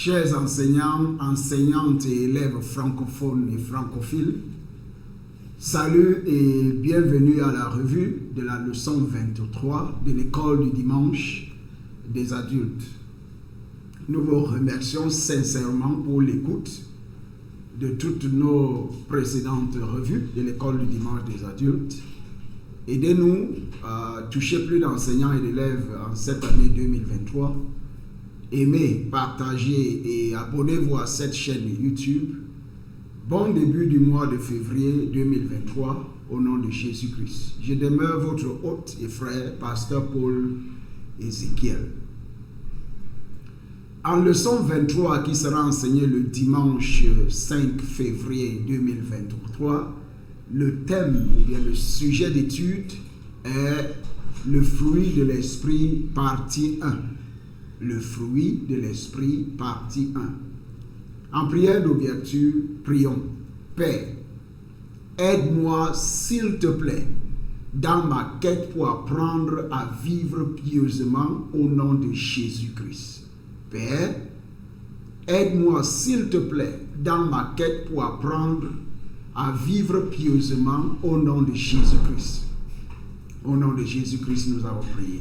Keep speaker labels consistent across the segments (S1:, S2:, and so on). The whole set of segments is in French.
S1: Chers enseignants, enseignantes et élèves francophones et francophiles, salut et bienvenue à la revue de la leçon 23 de l'école du dimanche des adultes. Nous vous remercions sincèrement pour l'écoute de toutes nos précédentes revues de l'école du dimanche des adultes. Aidez-nous à toucher plus d'enseignants et d'élèves en cette année 2023. Aimez, partagez et abonnez-vous à cette chaîne YouTube. Bon début du mois de février 2023 au nom de Jésus-Christ. Je demeure votre hôte et frère, pasteur Paul Ézéchiel. En leçon 23 qui sera enseignée le dimanche 5 février 2023, le thème ou bien le sujet d'étude est le fruit de l'esprit partie 1. Le fruit de l'esprit partie 1. En prière d'ouverture, prions. Père, aide-moi s'il te plaît dans ma quête pour apprendre à vivre pieusement au nom de Jésus-Christ. Père, aide-moi s'il te plaît dans ma quête pour apprendre à vivre pieusement au nom de Jésus-Christ. Au nom de Jésus-Christ, nous avons prié.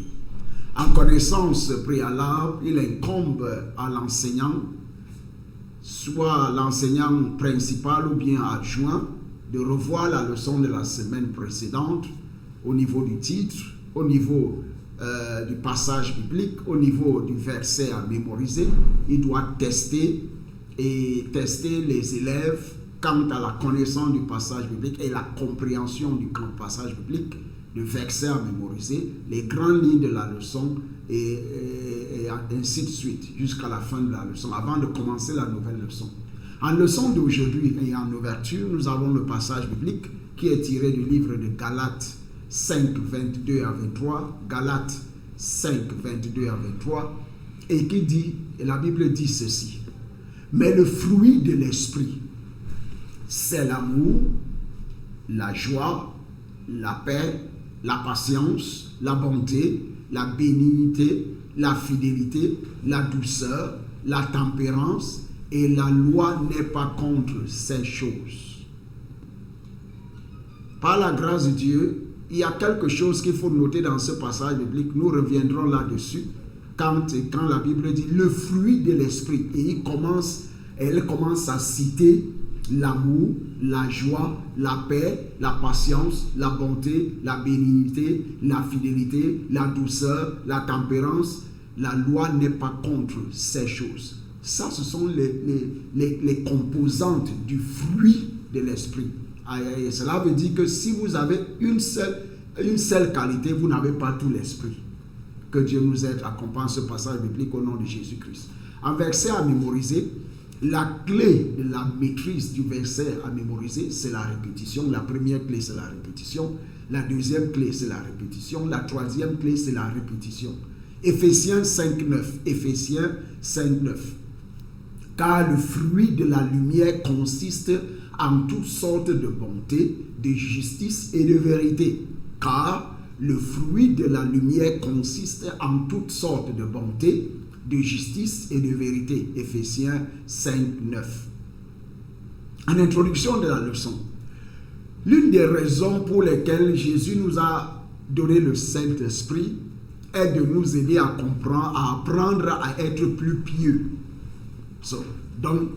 S1: En connaissance préalable, il incombe à l'enseignant, soit l'enseignant principal ou bien adjoint, de revoir la leçon de la semaine précédente au niveau du titre, au niveau du passage biblique, au niveau du verset à mémoriser. Il doit tester les élèves quant à la connaissance du passage biblique et la compréhension du passage biblique, le verset à mémoriser, les grandes lignes de la leçon et ainsi de suite jusqu'à la fin de la leçon, avant de commencer la nouvelle leçon. En leçon d'aujourd'hui et en ouverture, nous avons le passage biblique qui est tiré du livre de Galates 5, 22 à 23, Galates 5, 22 à 23, et qui dit, et la Bible dit ceci: mais le fruit de l'esprit, c'est l'amour, la joie, la paix, la patience, la bonté, la bénignité, la fidélité, la douceur, la tempérance, et la loi n'est pas contre ces choses. Par la grâce de Dieu, il y a quelque chose qu'il faut noter dans ce passage biblique. Nous reviendrons là-dessus quand la Bible dit le fruit de l'esprit. Et elle commence à citer l'amour, la joie, la paix, la patience, la bonté, la bénignité, la fidélité, la douceur, la tempérance. La loi n'est pas contre ces choses. Ça, ce sont les composantes du fruit de l'esprit. Et cela veut dire que si vous avez une seule qualité, vous n'avez pas tout l'esprit. Que Dieu nous aide à comprendre ce passage biblique au nom de Jésus-Christ. Un verset à mémoriser. La clé de la maîtrise du verset à mémoriser, c'est la répétition. La première clé, c'est la répétition. La deuxième clé, c'est la répétition. La troisième clé, c'est la répétition. Éphésiens 5.9. Éphésiens 5.9. Car le fruit de la lumière consiste en toutes sortes de bonté, de justice et de vérité. Car le fruit de la lumière consiste en toutes sortes de bonté, de justice et de vérité. Éphésiens 5, 9. En introduction de la leçon, l'une des raisons pour lesquelles Jésus nous a donné le Saint-Esprit est de nous aider à comprendre, à apprendre à être plus pieux. Donc,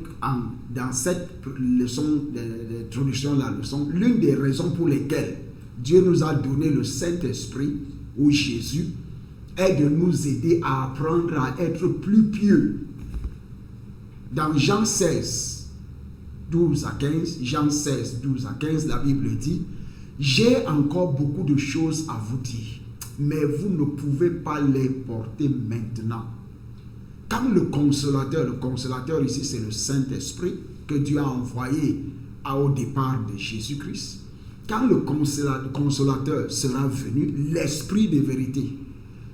S1: dans cette leçon d'introduction de la leçon, l'une des raisons pour lesquelles Dieu nous a donné le Saint-Esprit ou Jésus est de nous aider à apprendre à être plus pieux. Dans Jean 16, 12 à 15, Jean 16, 12 à 15, la Bible dit: j'ai encore beaucoup de choses à vous dire, mais vous ne pouvez pas les porter maintenant. Quand le consolateur ici, c'est le Saint-Esprit que Dieu a envoyé au départ de Jésus-Christ. Quand le consolateur sera venu, l'Esprit de vérité,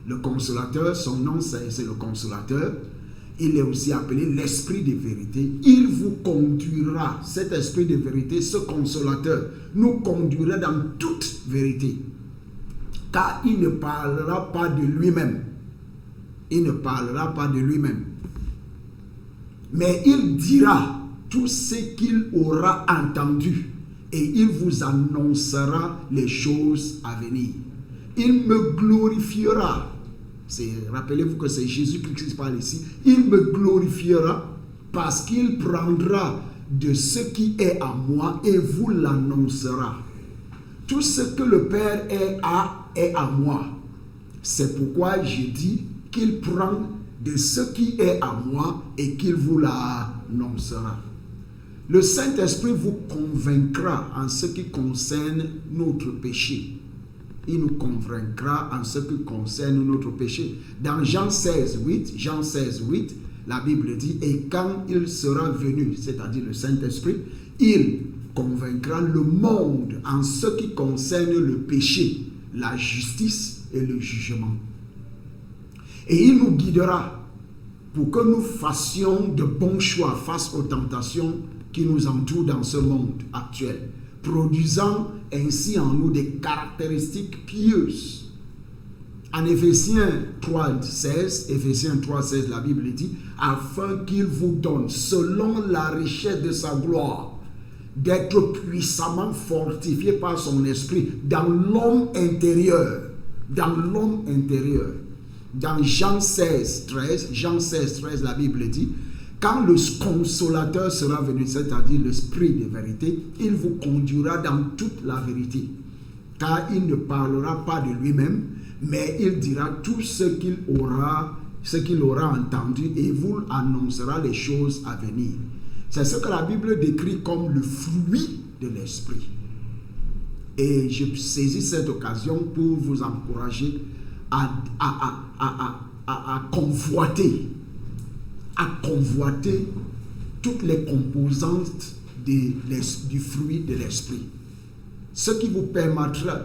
S1: le consolateur, son nom c'est le consolateur, il est aussi appelé l'Esprit de vérité. Il vous conduira, cet Esprit de vérité, ce consolateur, nous conduira dans toute vérité. Car il ne parlera pas de lui-même. Il ne parlera pas de lui-même. Mais il dira tout ce qu'il aura entendu et il vous annoncera les choses à venir. Il me glorifiera. Rappelez-vous que c'est Jésus-Christ qui parle ici. Il me glorifiera parce qu'il prendra de ce qui est à moi et vous l'annoncera. Tout ce que le Père est à moi. C'est pourquoi je dis qu'il prend de ce qui est à moi et qu'il vous l'annoncera. Le Saint-Esprit vous convaincra en ce qui concerne notre péché. Il nous convaincra en ce qui concerne notre péché. Dans Jean 16, 8, la Bible dit, et quand il sera venu, c'est-à-dire le Saint-Esprit, il convaincra le monde en ce qui concerne le péché, la justice et le jugement. Et il nous guidera pour que nous fassions de bons choix face aux tentations qui nous entourent dans ce monde actuel, produisant ainsi en nous des caractéristiques pieuses. En Éphésiens 3,16, la Bible dit, afin qu'il vous donne, selon la richesse de sa gloire, d'être puissamment fortifié par son esprit dans l'homme intérieur. Dans l'homme intérieur. Dans Jean 16, 13, la Bible dit, quand le consolateur sera venu, c'est-à-dire l'esprit de vérité, il vous conduira dans toute la vérité. Car il ne parlera pas de lui-même, mais il dira tout ce qu'il aura entendu et vous annoncera les choses à venir. C'est ce que la Bible décrit comme le fruit de l'esprit. Et je saisis cette occasion pour vous encourager à convoiter toutes les composantes du fruit de l'esprit. Ce qui vous permettra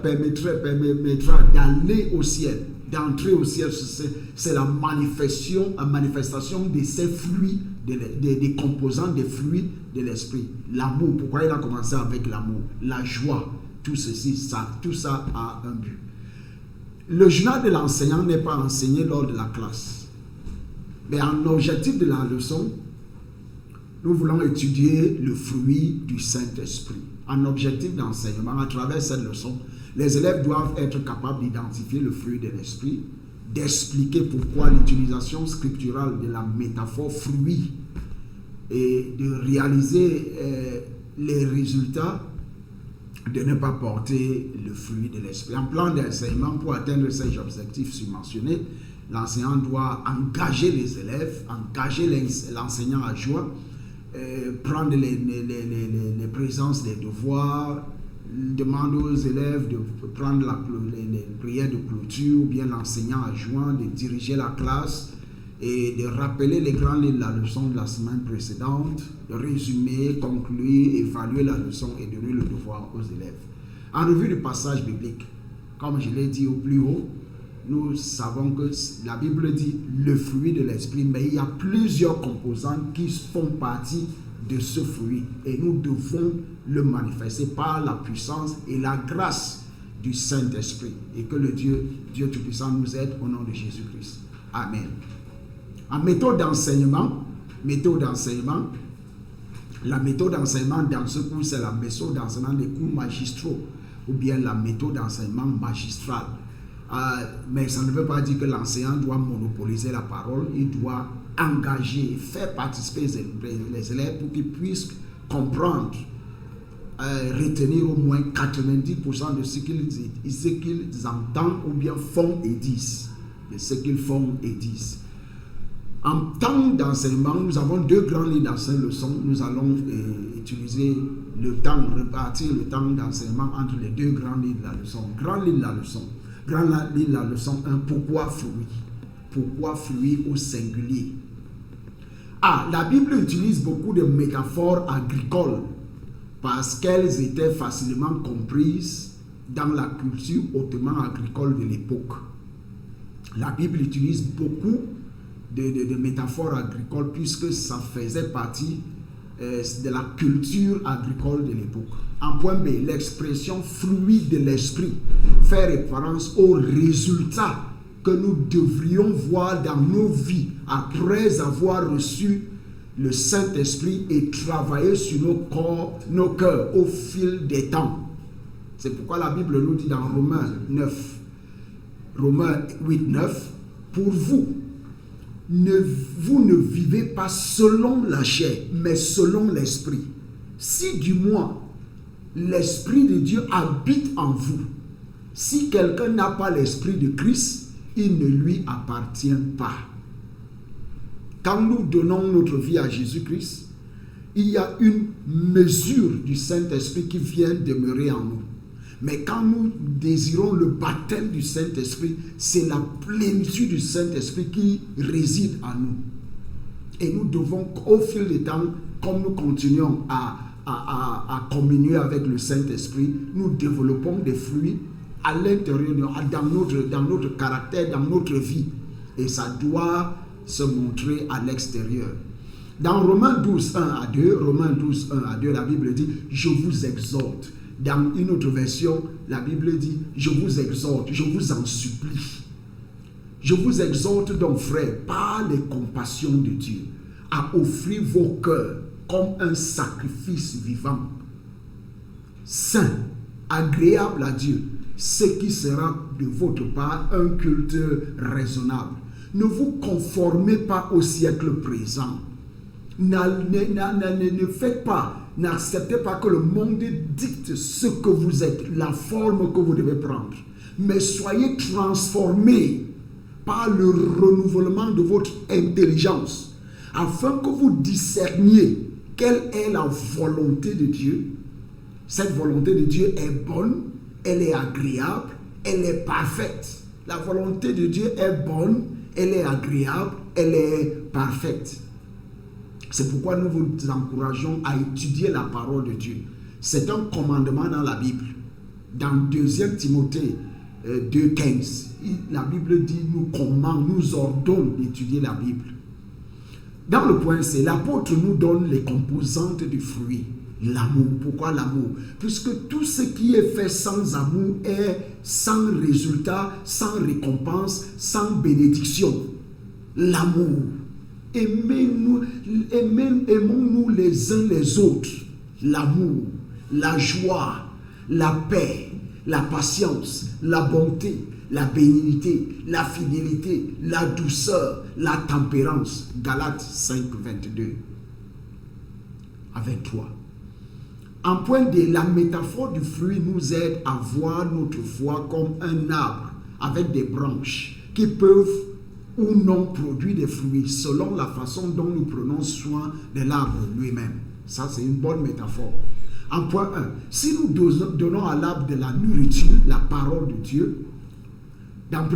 S1: d'aller au ciel, d'entrer au ciel, c'est la manifestation de ces fruits, des composants des fruits de l'esprit. L'amour, pourquoi il a commencé avec l'amour? La joie, tout ça a un but. Le journal de l'enseignant n'est pas enseigné lors de la classe. Mais en objectif de la leçon, nous voulons étudier le fruit du Saint-Esprit. En objectif d'enseignement, à travers cette leçon, les élèves doivent être capables d'identifier le fruit de l'Esprit, d'expliquer pourquoi l'utilisation scripturale de la métaphore fruit et de réaliser les résultats de ne pas porter le fruit de l'Esprit. En plan d'enseignement, pour atteindre ces objectifs submentionnés, l'enseignant doit engager les élèves, engager l'enseignant à joie, prendre les présences des devoirs, demander aux élèves de prendre les prières de clôture, ou bien l'enseignant à joint de diriger la classe et de rappeler les grandes lignes de la leçon de la semaine précédente, de résumer, conclure, évaluer la leçon et donner le devoir aux élèves. En revue du passage biblique, comme je l'ai dit au plus haut, nous savons que la Bible dit le fruit de l'esprit, mais il y a plusieurs composants qui font partie de ce fruit et nous devons le manifester par la puissance et la grâce du Saint-Esprit, et que le Dieu Tout-Puissant nous aide au nom de Jésus-Christ. Amen. En méthode d'enseignement, la méthode d'enseignement dans ce cours, c'est la méthode d'enseignement des cours magistraux ou bien la méthode d'enseignement magistrale. Mais ça ne veut pas dire que l'enseignant doit monopoliser la parole. Il doit engager, faire participer les élèves pour qu'ils puissent comprendre, retenir au moins 90% de ce qu'ils entendent ou bien font et disent. De ce qu'ils font et disent. En temps d'enseignement, nous avons deux grandes lignes dans cette leçon. Nous allons utiliser répartir le temps d'enseignement entre les deux grandes lignes de la leçon. Grande ligne de la leçon. Grande ligne de la leçon 1, pourquoi fruit? Pourquoi fruit au singulier? La Bible utilise beaucoup de métaphores agricoles parce qu'elles étaient facilement comprises dans la culture hautement agricole de l'époque. La Bible utilise beaucoup de métaphores agricoles puisque ça faisait partie de la culture agricole de l'époque. En point B, l'expression fruit de l'esprit fait référence aux résultats que nous devrions voir dans nos vies après avoir reçu le Saint-Esprit et travailler sur nos corps, nos cœurs au fil des temps. C'est pourquoi la Bible nous dit dans Romains 8, 9, pour vous ne vivez pas selon la chair, mais selon l'Esprit. Si du moins l'Esprit de Dieu habite en vous, si quelqu'un n'a pas l'Esprit de Christ, il ne lui appartient pas. Quand nous donnons notre vie à Jésus-Christ, il y a une mesure du Saint-Esprit qui vient demeurer en nous. Mais quand nous désirons le baptême du Saint-Esprit, c'est la plénitude du Saint-Esprit qui réside en nous. Et nous devons, au fil du temps, comme nous continuons à communier avec le Saint-Esprit, nous développons des fruits à l'intérieur, dans notre caractère, dans notre vie. Et ça doit se montrer à l'extérieur. Dans Romains 12, 1 à 2, la Bible dit « Je vous exhorte ». Dans une autre version, la Bible dit « Je vous exhorte, je vous en supplie ». Je vous exhorte donc, frères, par les compassions de Dieu, à offrir vos cœurs comme un sacrifice vivant, saint, agréable à Dieu, ce qui sera de votre part un culte raisonnable. Ne vous conformez pas au siècle présent. Ne faites pas, n'acceptez pas que le monde dicte ce que vous êtes, la forme que vous devez prendre. Mais soyez transformés par le renouvellement de votre intelligence, afin que vous discerniez quelle est la volonté de Dieu. Cette volonté de Dieu est bonne, elle est agréable, elle est parfaite. La volonté de Dieu est bonne, elle est agréable, elle est parfaite. C'est pourquoi nous vous encourageons à étudier la parole de Dieu. C'est un commandement dans la Bible. Dans 2 Timothée 2,15, la Bible dit, nous ordonne d'étudier la Bible. Dans le point C, l'apôtre nous donne les composantes du fruit. L'amour. Pourquoi l'amour? Puisque tout ce qui est fait sans amour est sans résultat, sans récompense, sans bénédiction. L'amour. Aimons-nous les uns les autres. L'amour, la joie, la paix, la patience, la bonté, la bénignité, la fidélité, la douceur, la tempérance. Galates 5, 22. Avec toi. En point D, la métaphore du fruit nous aide à voir notre foi comme un arbre avec des branches qui peuvent ou non produire des fruits selon la façon dont nous prenons soin de l'arbre lui-même. Ça, c'est une bonne métaphore. En point 1, si nous donnons à l'arbre de la nourriture, la parole de Dieu, dans 1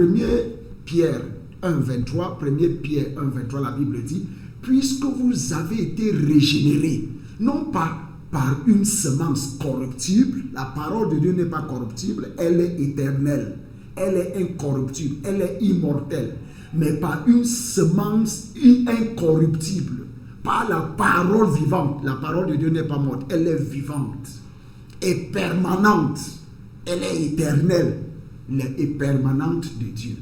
S1: Pierre 1, 23, 1 Pierre 1, 23, la Bible dit, puisque vous avez été régénérés, non pas par une semence corruptible, la parole de Dieu n'est pas corruptible, elle est éternelle, elle est incorruptible, elle est immortelle, mais par une semence incorruptible, par la parole vivante. La parole de Dieu n'est pas morte, elle est vivante et permanente, elle est éternelle, elle est permanente de Dieu.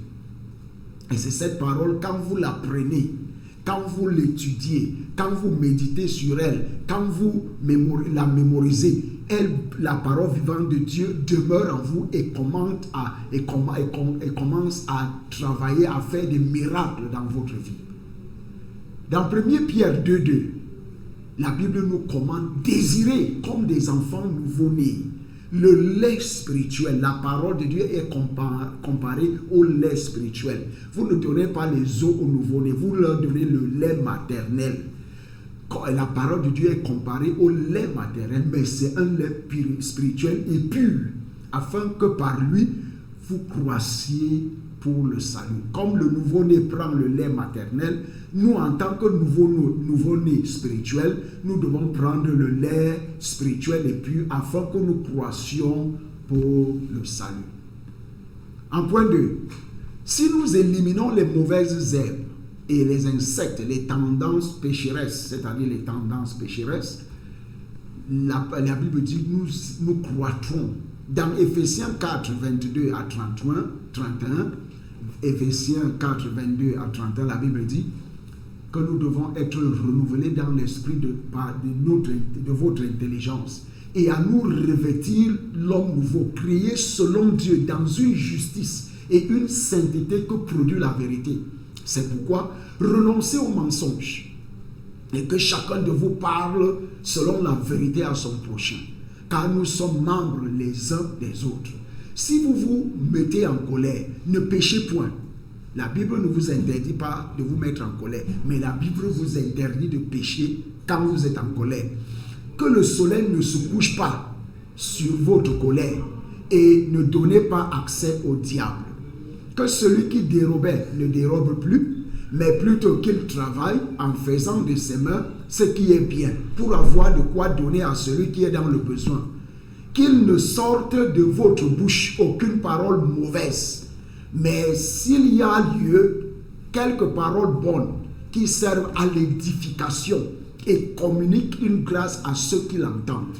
S1: Et c'est cette parole, quand vous la prenez, quand vous l'étudiez, quand vous méditez sur elle, quand vous la mémorisez, la parole vivante de Dieu demeure en vous et commence à travailler, à faire des miracles dans votre vie. Dans 1 Pierre 2,2, la Bible nous commande désirer comme des enfants nouveau-nés le lait spirituel. La parole de Dieu est comparée au lait spirituel. Vous ne donnez pas les os aux nouveau-nés, vous leur donnez le lait maternel. La parole de Dieu est comparée au lait maternel, mais c'est un lait spirituel et pur, afin que par lui, vous croissiez pour le salut. Comme le nouveau-né prend le lait maternel, nous, en tant que nouveau-né spirituel, nous devons prendre le lait spirituel et pur, afin que nous croissions pour le salut. En point 2, si nous éliminons les mauvaises herbes, et les insectes, les tendances pécheresses, c'est-à-dire les tendances pécheresses, la Bible dit nous croîtrons. Dans Éphésiens 4, 22 à 31, Éphésiens 4, 22 à 31, la Bible dit que nous devons être renouvelés dans l'esprit de votre intelligence et à nous revêtir l'homme nouveau, créé selon Dieu dans une justice et une sainteté que produit la vérité. C'est pourquoi renoncez aux mensonges et que chacun de vous parle selon la vérité à son prochain, car nous sommes membres les uns des autres. Si vous vous mettez en colère, ne péchez point. La Bible ne vous interdit pas de vous mettre en colère, mais la Bible vous interdit de pécher quand vous êtes en colère. Que le soleil ne se couche pas sur votre colère et ne donnez pas accès au diable. Que celui qui dérobait ne dérobe plus, mais plutôt qu'il travaille en faisant de ses mains ce qui est bien, pour avoir de quoi donner à celui qui est dans le besoin. Qu'il ne sorte de votre bouche aucune parole mauvaise, mais s'il y a lieu, quelques paroles bonnes qui servent à l'édification et communiquent une grâce à ceux qui l'entendent.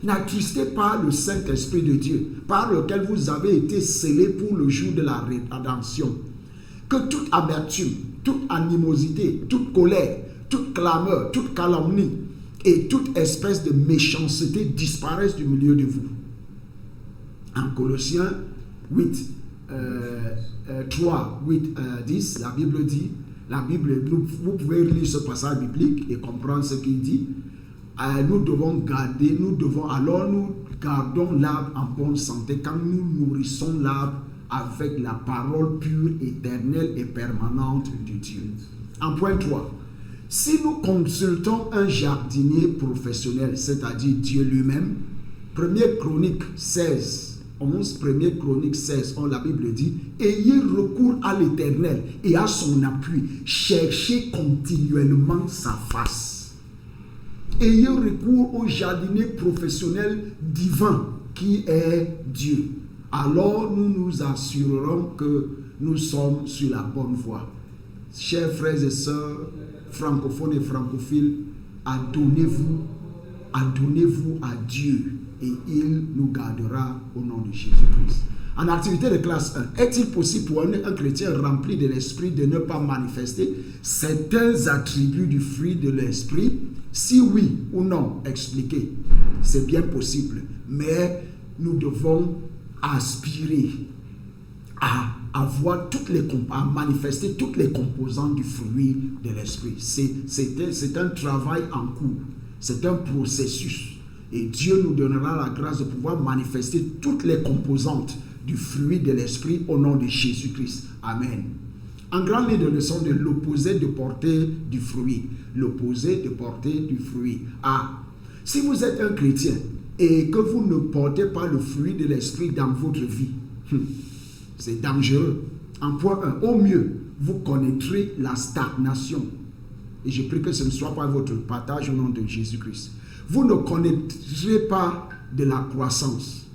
S1: N'attristez pas le Saint-Esprit de Dieu, par lequel vous avez été scellés pour le jour de la rédemption. Que toute amertume, toute animosité, toute colère, toute clameur, toute calomnie et toute espèce de méchanceté disparaissent du milieu de vous. En Colossiens 8, 3, 8, 10, la Bible dit, vous pouvez lire ce passage biblique et comprendre ce qu'il dit. Nous devons nous gardons l'arbre en bonne santé quand nous nourrissons l'arbre avec la parole pure, éternelle et permanente de Dieu. En point 3, si nous consultons un jardinier professionnel, c'est-à-dire Dieu lui-même, 1 Chronique 16, 11, 1 Chronique 16, la Bible dit, ayez recours à l'Éternel et à son appui, cherchez continuellement sa face. Ayez recours au jardinier professionnel divin qui est Dieu. Alors nous nous assurerons que nous sommes sur la bonne voie. Chers frères et sœurs, francophones et francophiles, adonnez-vous à Dieu et il nous gardera au nom de Jésus-Christ. En activité de classe 1, est-il possible pour un chrétien rempli de l'esprit de ne pas manifester certains attributs du fruit de l'esprit? Si oui ou non, expliquez. C'est bien possible, mais nous devons aspirer à manifester toutes les composantes du fruit de l'esprit. C'est un travail en cours, c'est un processus. Et Dieu nous donnera la grâce de pouvoir manifester toutes les composantes du fruit de l'esprit au nom de Jésus-Christ. Amen. En grande ligne de leçon de l'opposé de porter du fruit. L'opposé de porter du fruit. Si vous êtes un chrétien et que vous ne portez pas le fruit de l'esprit dans votre vie, c'est dangereux. En point 1, au mieux, vous connaîtrez la stagnation. Et je prie que ce ne soit pas votre partage au nom de Jésus-Christ. Vous ne connaîtrez pas de la croissance.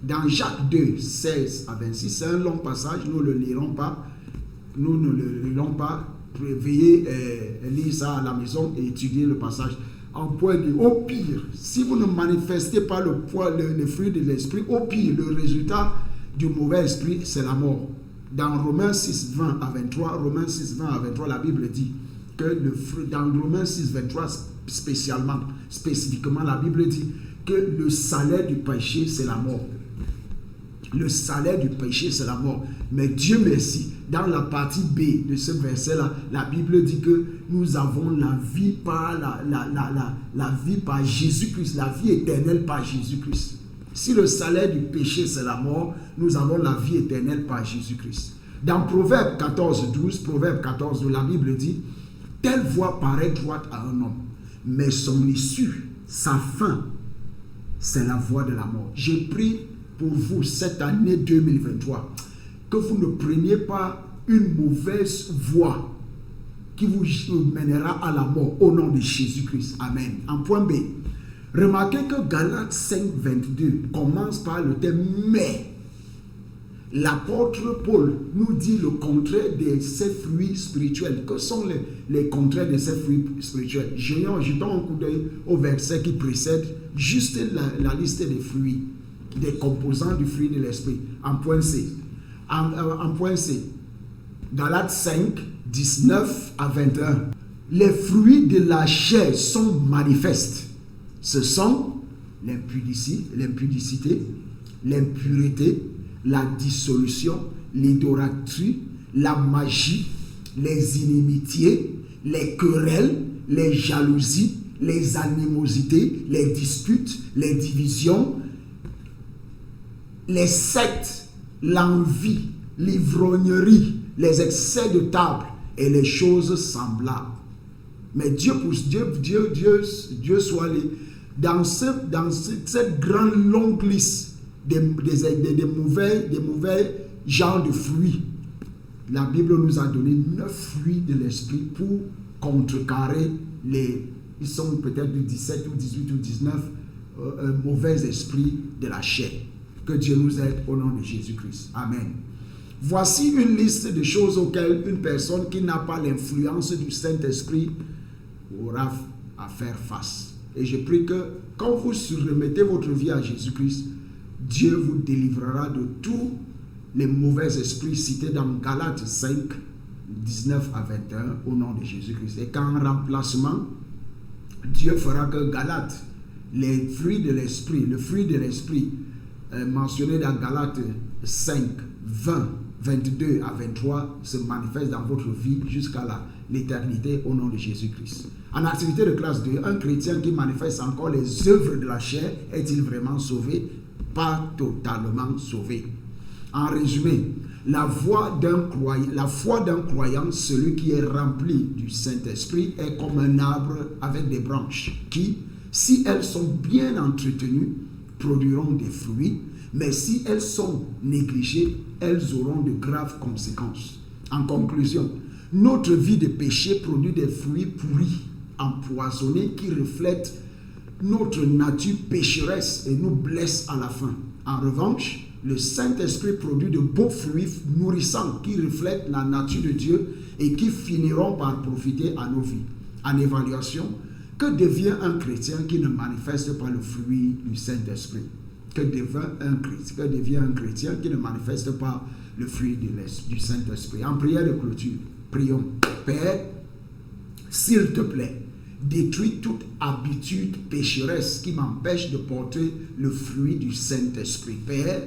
S1: Dans Jacques 2, 16 à 26, c'est un long passage, nous ne le lirons pas. Nous ne le lirons pas. Veuillez lire ça à la maison et étudier le passage. En point 2, au pire, si vous ne manifestez pas le fruit de l'esprit, au pire, le résultat du mauvais esprit, c'est la mort. Dans Romains 6, 20 à 23, la Bible dit que dans Romains 6, 23, spécifiquement, la Bible dit que le salaire du péché, c'est la mort. Le salaire du péché, c'est la mort. Mais Dieu merci, dans la partie B de ce verset-là, la Bible dit que nous avons la vie par la vie par Jésus-Christ, la vie éternelle par Jésus-Christ. Si le salaire du péché, c'est la mort, nous avons la vie éternelle par Jésus-Christ. Dans Proverbe 14, 12, la Bible dit, telle voie paraît droite à un homme, mais son issue, sa fin, c'est la voie de la mort. J'ai pris pour vous cette année 2023 que vous ne preniez pas une mauvaise voie qui vous mènera à la mort au nom de Jésus-Christ. Amen. En point B, remarquez que Galates 5, 22 commence par le thème « mais ». L'apôtre Paul nous dit le contraire de ces fruits spirituels. Que sont les contraires de ces fruits spirituels? Jetons un coup d'œil au verset qui précède, juste la liste des fruits, des composants du fruit de l'esprit. En point C. En point C. Galates 5, 19 à 21. les fruits de la chair sont manifestes. Ce sont l'impudicité, l'impureté, la dissolution, l'idolâtrie, la magie, les inimitiés, les querelles, les jalousies, les animosités, les disputes, les divisions, les sectes, l'envie, l'ivrognerie, les excès de table et les choses semblables. Mais Dieu soit dans cette grande longue liste des mauvais genres de fruits. La Bible nous a donné 9 fruits de l'esprit pour contrecarrer ils sont peut-être 17 ou 18 ou 19 mauvais esprits de la chair. Que Dieu nous aide au nom de Jésus-Christ. Amen. Voici une liste de choses auxquelles une personne qui n'a pas l'influence du Saint-Esprit aura à faire face. Et je prie que quand vous remettez votre vie à Jésus-Christ, Dieu vous délivrera de tous les mauvais esprits cités dans Galates 5, 19 à 21 au nom de Jésus-Christ. Et qu'en remplacement, Dieu fera que Galates, les fruits de l'esprit, le fruit de l'esprit mentionné dans Galates 5, 20, 22 à 23 se manifeste dans votre vie jusqu'à l'éternité au nom de Jésus-Christ. En activité de classe 2, un chrétien qui manifeste encore les œuvres de la chair est-il vraiment sauvé? Pas totalement sauvé. En résumé, la foi d'un croyant, celui qui est rempli du Saint-Esprit, est comme un arbre avec des branches qui, si elles sont bien entretenues, produiront des fruits, mais si elles sont négligées, elles auront de graves conséquences. En conclusion, notre vie de péché produit des fruits pourris, empoisonnés, qui reflètent notre nature pécheresse et nous blessent à la fin. En revanche, le Saint-Esprit produit de beaux fruits nourrissants qui reflètent la nature de Dieu et qui finiront par profiter à nos vies. En évaluation, que devient un chrétien qui ne manifeste pas le fruit du Saint-Esprit? Que devient un chrétien qui ne manifeste pas le fruit du Saint-Esprit? En prière de clôture, prions. Père, s'il te plaît, détruis toute habitude pécheresse qui m'empêche de porter le fruit du Saint-Esprit. Père,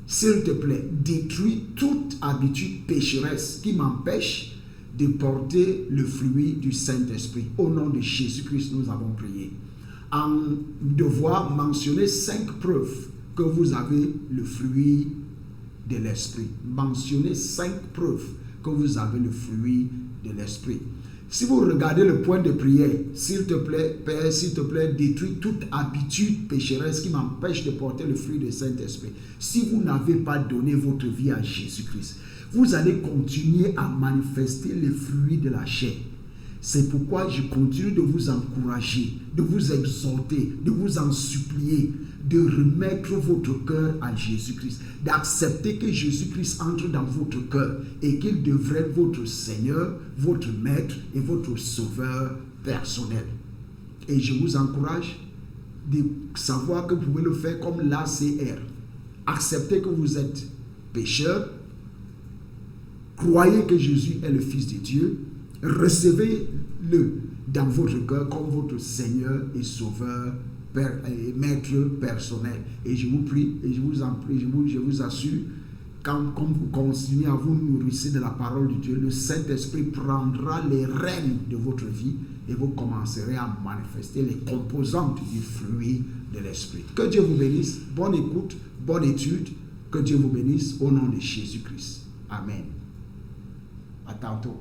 S1: s'il te plaît, détruis toute habitude pécheresse qui m'empêche de porter le fruit du Saint-Esprit. Au nom de Jésus-Christ, nous avons prié. En devoir mentionner 5 preuves que vous avez le fruit de l'Esprit. Mentionnez 5 preuves que vous avez le fruit de l'Esprit. Si vous regardez le point de prière, s'il te plaît, Père, s'il te plaît, détruis toute habitude pécheresse qui m'empêche de porter le fruit du Saint-Esprit. Si vous n'avez pas donné votre vie à Jésus-Christ, vous allez continuer à manifester les fruits de la chair. C'est pourquoi je continue de vous encourager, de vous exhorter, de vous en supplier, de remettre votre cœur à Jésus-Christ, d'accepter que Jésus-Christ entre dans votre cœur et qu'il devrait être votre Seigneur, votre Maître et votre Sauveur personnel. Et je vous encourage de savoir que vous pouvez le faire comme l'ACR. Acceptez que vous êtes pécheur, croyez que Jésus est le Fils de Dieu, recevez-le dans votre cœur comme votre Seigneur et Sauveur et Maître personnel. Et je vous prie, et je vous assure, quand vous continuez à vous nourrir de la parole de Dieu, le Saint-Esprit prendra les rênes de votre vie et vous commencerez à manifester les composantes du fruit de l'Esprit. Que Dieu vous bénisse. Bonne écoute, bonne étude. Que Dieu vous bénisse au nom de Jésus-Christ. Amen. À tantôt.